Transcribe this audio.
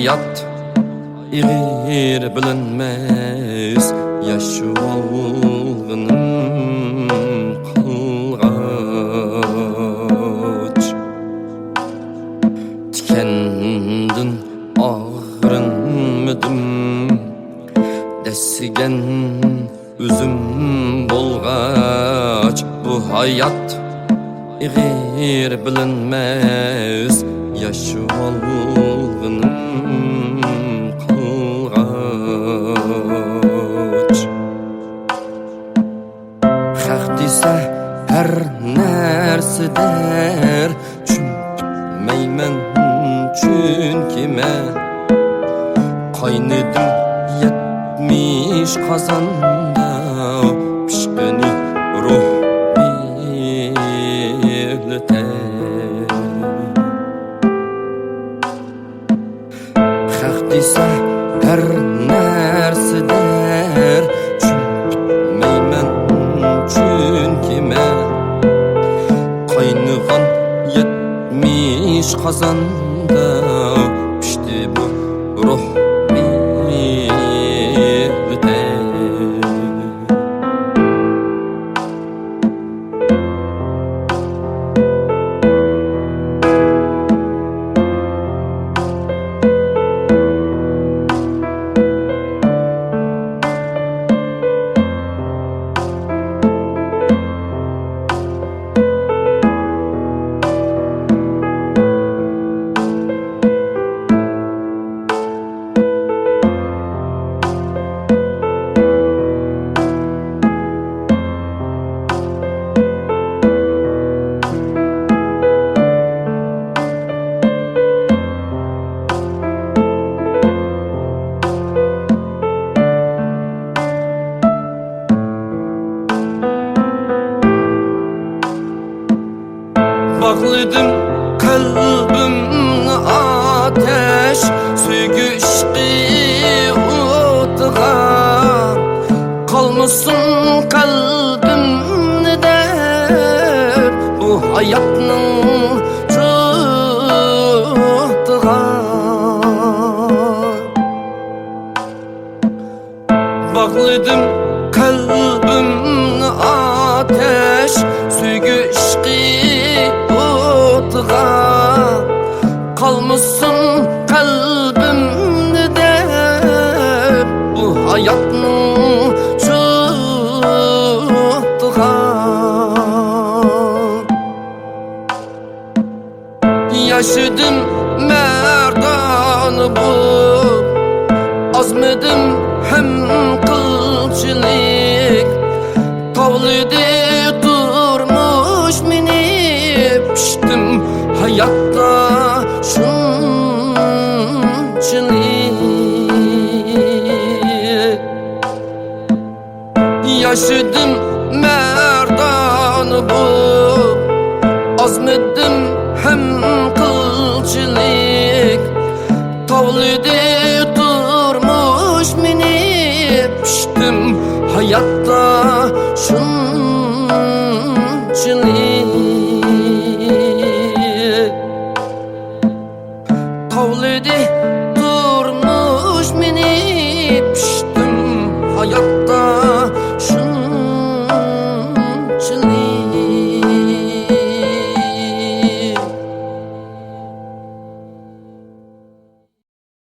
hayat İğir bilinmez yaşı olğunum kalğaç Tikendin ağrınmıdım desigen üzüm bolğaç Bu hayat İğir bilinmez yaşı olğunum kalğaç Haq dese her nerse der Çünkmeymen çünkü men Qaynadım 70 qazanda Pişkeni ruh birlikte Haq dese her nerse der Çünkmeymen çünkü men Qaynıgan 70 qazanda Pişti bu ruh Bağladım kalbimni ateş Söygü işqi o'tiga Qalmasın kalbimni deb Bu hayatning cho'tiga Bağladım kalbimni ateş Söygü işqi Qalmasın kalbimni deb Bu hayatning cho'tiga Yaşadım merdani bo'lib Azmedim hem qilchilik Tavlidi turmush meni Piştim hayatta şunçalik Yaşadım merdani bo'lib Azmedim hem qilchilik Tavlidi turmush meni Piştim hayatta şunçalik